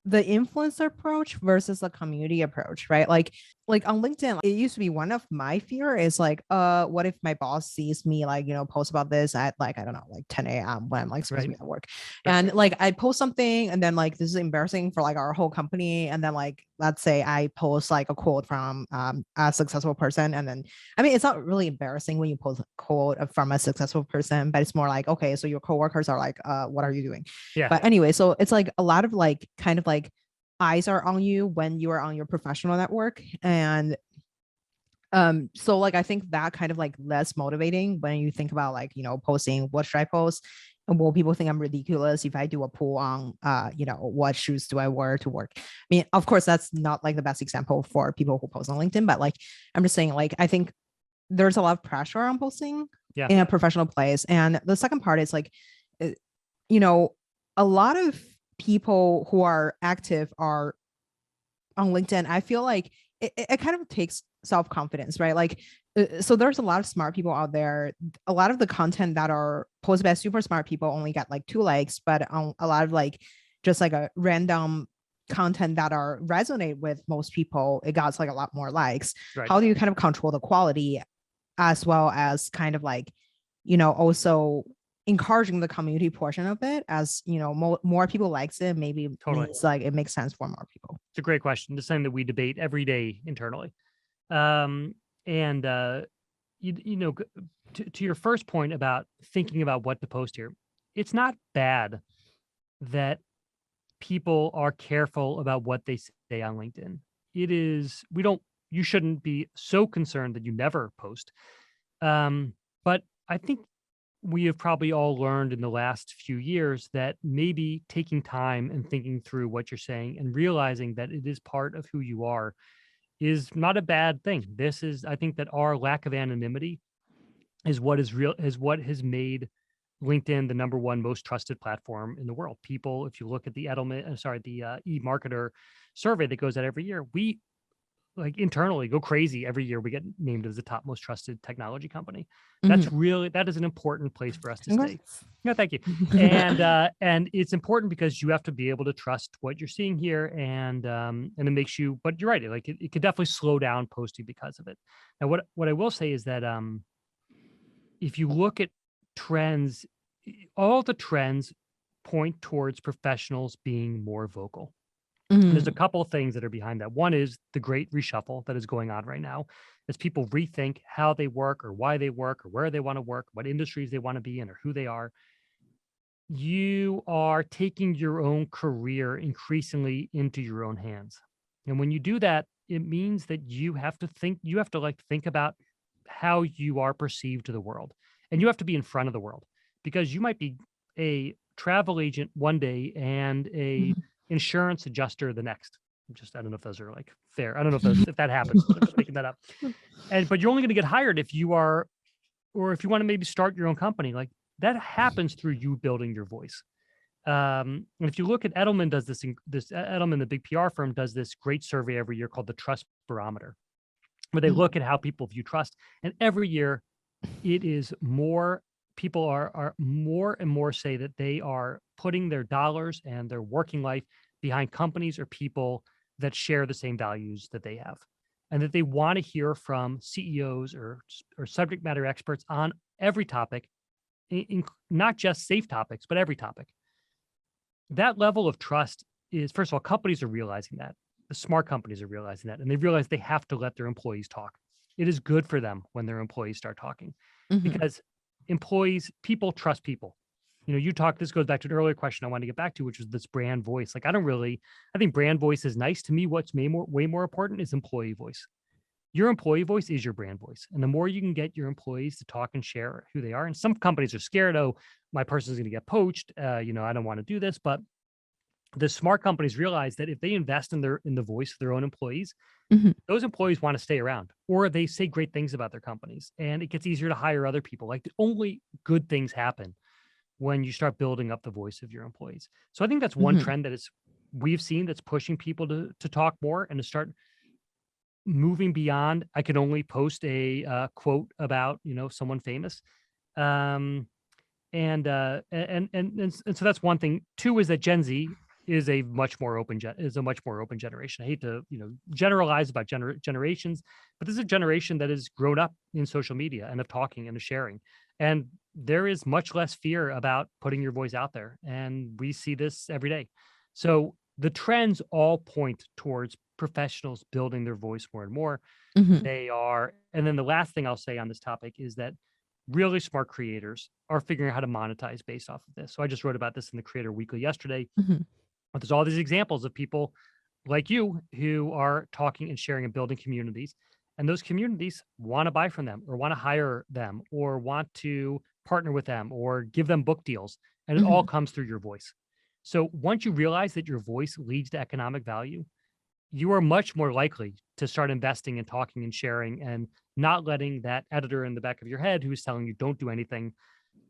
the influencer approach versus the community approach, right? Like on LinkedIn, it used to be one of my fear is like, what if my boss sees me, like, post about this at, like, I don't know, like 10 a.m. when I'm like supposed to Right. be at work. Right. And like I post something and then, like, this is embarrassing for like our whole company. And then, like, let's say I post like a quote from a successful person, and then, I mean, it's not really embarrassing when you post a quote from a successful person, but it's more like, okay, so your coworkers are like, what are you doing? Yeah. But anyway, so it's like a lot of, like, kind of like eyes are on you when you are on your professional network. And so, like, I think that kind of like less motivating when you think about, like, posting, what should I post? And will people think I'm ridiculous if I do a poll on what shoes do I wear to work? I mean, of course, that's not like the best example for people who post on LinkedIn, but like, I'm just saying, like, I think there's a lot of pressure on posting Yeah. in a professional place. And the second part is like, uh, you know, a lot of people who are active are on LinkedIn. I feel like it kind of takes self-confidence, right? Like, so there's a lot of smart people out there. A lot of the content that are posted by super smart people only got like 2 likes, but on a lot of, like, just like a random content that are resonate with most people, it got like a lot more likes. Right. How do you kind of control the quality, as well as kind of like, also encouraging the community portion of it, as more people likes it, maybe Totally. means like it makes sense for more people. It's a great question. It's something that we debate every day internally. Um, and you know, to your first point about thinking about what to post here, it's not bad that people are careful about what they say on LinkedIn. It is, we don't, you shouldn't be so concerned that you never post. But I think we have probably all learned in the last few years that maybe taking time and thinking through what you're saying and realizing that it is part of who you are is not a bad thing. I think that our lack of anonymity is what has made LinkedIn the number one most trusted platform in the world. People, if you look at the e-marketer survey that goes out every year, we like internally go crazy every year. We get named as the top most trusted technology company. Mhm. That is an important place for us to stay. Congrats. No, thank you. And it's important because you have to be able to trust what you're seeing here, and it makes you. But you're right, like it could definitely slow down posting because of it. Now, what I will say is that if you look at trends, all the trends point towards professionals being more vocal. And there's a Mhm. couple of things that are behind that. One is the great reshuffle that is going on right now as people rethink how they work or why they work or where they want to work, what industries they want to be in or who they are. you are taking your own career increasingly into your own hands. And when you do that, it means that you have to think about how you are perceived to the world. And you have to be in front of the world, because you might be a travel agent one day and a Mhm. insurance adjuster the next. I don't know if those are like fair. I don't know if that happens, but I'm just making that up. But you're only going to get hired if you are, or if you want to maybe start your own company. Like, that happens through you building your voice. And if you look at Edelman, Edelman, the big PR firm, does this great survey every year called the Trust Barometer, where they Mhm. look at how people view trust. And every year, it is more people are more and more say that they are putting their dollars and their working life behind companies or people that share the same values that they have, and that they want to hear from CEOs or subject matter experts on every topic, not just safe topics, but every topic. That level of trust is, first of all, companies are realizing that. The smart companies are realizing that, and they realize they have to let their employees talk. It is good for them when their employees start talking, Mhm. because people trust people. This goes back to an earlier question I wanted to get back to, which was this brand voice. Like, I think brand voice is nice. To me, what's way more important is employee voice. Your employee voice is your brand voice. And the more you can get your employees to talk and share who they are, and some companies are scared, oh, my person's going to get poached. I don't want to do this. But the smart companies realize that if they invest in the voice of their own employees, Mhm. those employees want to stay around, or they say great things about their companies, and it gets easier to hire other people. Like, the only good things happen when you start building up the voice of your employees. So I think that's one Mhm. trend we've seen that's pushing people to talk more and to start moving beyond. I can only post a quote about someone famous. Um, and so that's one thing. Two is that Gen Z is a much more open generation. I hate to generalize about generations, but this is a generation that has grown up in social media and of talking and of sharing, and there is much less fear about putting your voice out there, and we see this every day. So the trends all point towards professionals building their voice more and more. Mhm. And then the last thing I'll say on this topic is that really smart creators are figuring out how to monetize based off of this. So I just wrote about this in the Creator Weekly yesterday. Mhm. But there's all these examples of people like you who are talking and sharing and building communities. And those communities want to buy from them, or want to hire them, or want to partner with them, or give them book deals. And it all Mhm. comes through your voice. So once you realize that your voice leads to economic value, you are much more likely to start investing and talking and sharing, and not letting that editor in the back of your head who's telling you don't do anything.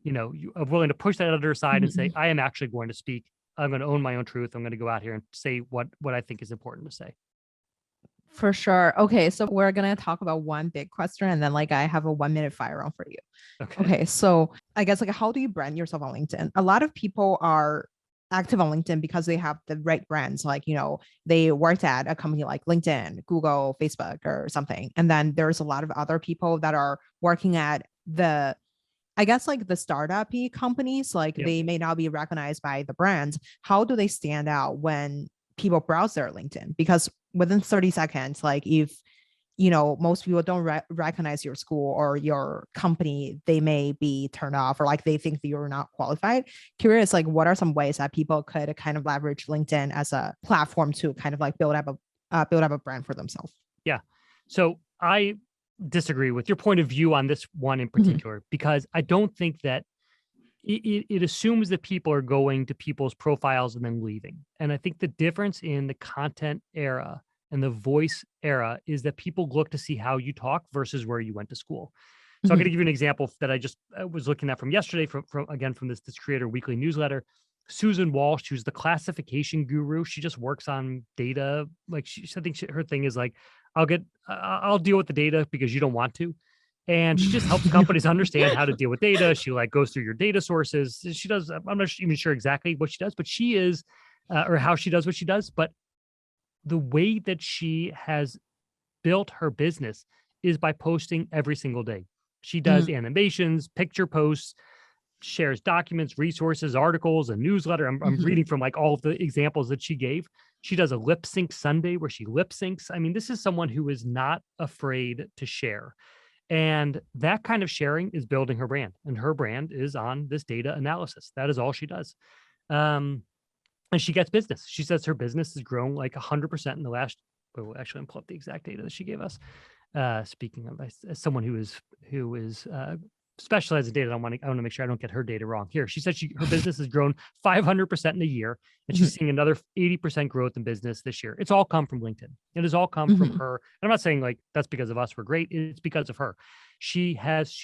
You are willing to push that editor aside and say, Mhm. I am actually going to speak. I'm going to own my own truth. I'm going to go out here and say what I think is important to say. For sure. Okay, so we're gonna talk about one big question, and then like I have a 1 minute fire round for you. Okay. Okay, so I guess like how do you brand yourself on LinkedIn? A lot of people are active on LinkedIn because they have the right brands, like they worked at a company like LinkedIn, Google, Facebook, or something. And then there's a lot of other people that are working at the I guess like the startup-y companies, like Yep. they may not be recognized by the brands. How do they stand out when people browse their LinkedIn? Because within 30 seconds, like if most people don't recognize your school or your company, they may be turned off, or like they think that you're not qualified. Curious, like what are some ways that people could kind of leverage LinkedIn as a platform to kind of like build up a brand for themselves? Yeah. So I disagree with your point of view on this one in Mhm. particular, because I don't think that it assumes that people are going to people's profiles and then leaving. And I think the difference in the content era and the voice era is that people look to see how you talk versus where you went to school. So I'm going Mhm. to give you an example that I just was looking at from yesterday, from this Creator Weekly newsletter. Susan Walsh, who's the classification guru, she just works on data. Like, I think her thing is like, I'll deal with the data because you don't want to. And she just helps companies understand how to deal with data. She like goes through your data sources. She does. I'm not even sure exactly what she does, but she is, or how she does what she does. But the way that she has built her business is by posting every single day. She does Mhm. animations, picture posts, shares documents, resources, articles, a newsletter. I'm Mhm. reading from like all of the examples that she gave. She does a lip sync Sunday where she lip syncs. I mean, this is someone who is not afraid to share. And that kind of sharing is building her brand. And her brand is on this data analysis. That is all she does. And she gets business. She says her business has grown like 100% in the last, well, actually, I'm pull up the exact data that she gave us. Speaking of, as someone who is specialized in data, I want to make sure I don't get her data wrong here. She said her business has grown 500% in a year, and she's seeing another 80% growth in business this year. It's all come from LinkedIn. It has all come from her. And I'm not saying like that's because of us. We're great. It's because of her. She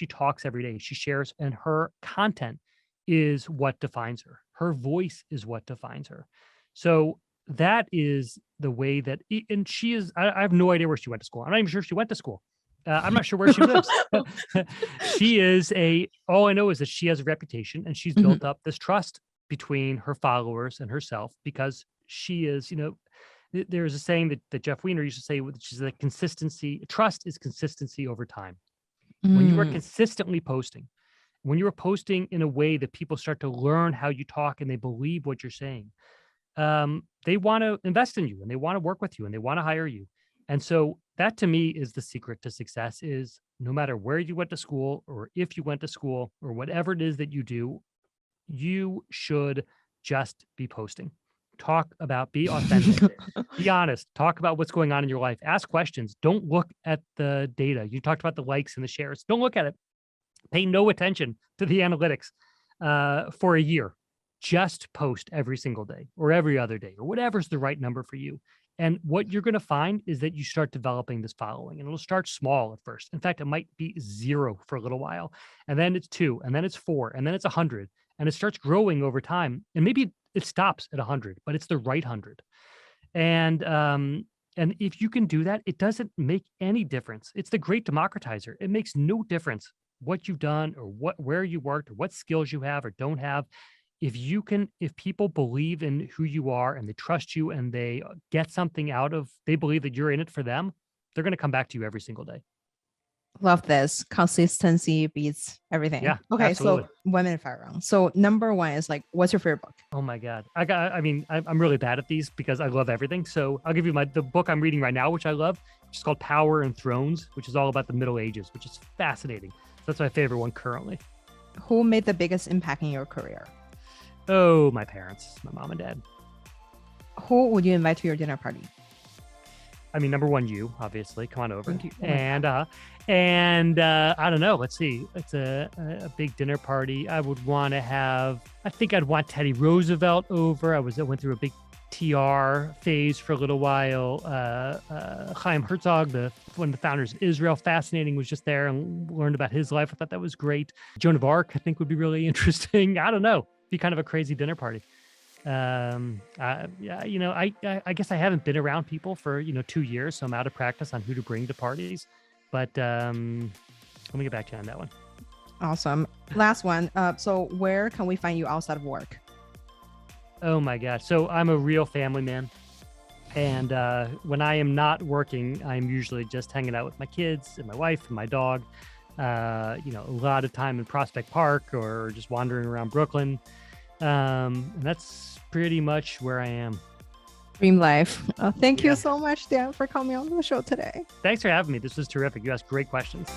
talks every day. She shares, and her content is what defines her. Her voice is what defines her. So that is the way that, and she is, I have no idea where she went to school. I'm not even sure if she went to school. I'm not sure where she lives. She is all I know is that she has a reputation, and she's built up this trust between her followers and herself, because she is, there's a saying that Jeff Weiner used to say, which is that trust is consistency over time. When you are consistently posting, when you are posting in a way that people start to learn how you talk and they believe what you're saying, they want to invest in you, and they want to work with you, and they want to hire you. And so that to me is the secret to success, is no matter where you went to school, or if you went to school, or whatever it is that you do, you should just be posting. Be authentic, be honest, talk about what's going on in your life, ask questions. Don't look at the data. You talked about the likes and the shares. Don't look at it. Pay no attention to the analytics for a year. Just post every single day or every other day or whatever's the right number for you. And what you're going to find is that you start developing this following, and it'll start small at first. In fact, it might be 0 for a little while, and then it's 2, and then it's 4, and then it's 100, and it starts growing over time. And maybe it stops at 100, but it's the right 100. And if you can do that, it doesn't make any difference. It's the great democratizer. It makes no difference what you've done or where you worked or what skills you have or don't have. If people believe in who you are, and they trust you, and they get something they believe that you're in it for them, they're going to come back to you every single day. Love this. Consistency beats everything. Yeah. Okay. Absolutely. So 1 minute fire round. So number 1 is like, what's your favorite book? Oh my God. I'm really bad at these because I love everything. So I'll give you the book I'm reading right now, which I love, which is called Power and Thrones, which is all about the Middle Ages, which is fascinating. That's my favorite one currently. Who made the biggest impact in your career? Oh, my parents, my mom and dad. Who would you invite to your dinner party? I mean, number 1, you, obviously. Come on over. Thank you. And I don't know. Let's see. It's a big dinner party. I think I'd want Teddy Roosevelt over. I went through a big TR phase for a little while. Chaim Herzog, one of the founders of Israel, fascinating, was just there and learned about his life. I thought that was great. Joan of Arc, I think, would be really interesting. I don't know. Be kind of a crazy dinner party. I guess I haven't been around people for 2 years, so I'm out of practice on who to bring to parties. But let me get back to you on that one. Awesome. Last one. So where can we find you outside of work? Oh my gosh. So I'm a real family man. And when I am not working, I'm usually just hanging out with my kids and my wife and my dog. A lot of time in Prospect Park or just wandering around Brooklyn. And that's pretty much where I am. Dream life. Thank you so much, Dan, for coming on the show today. Thanks for having me. This was terrific. You asked great questions.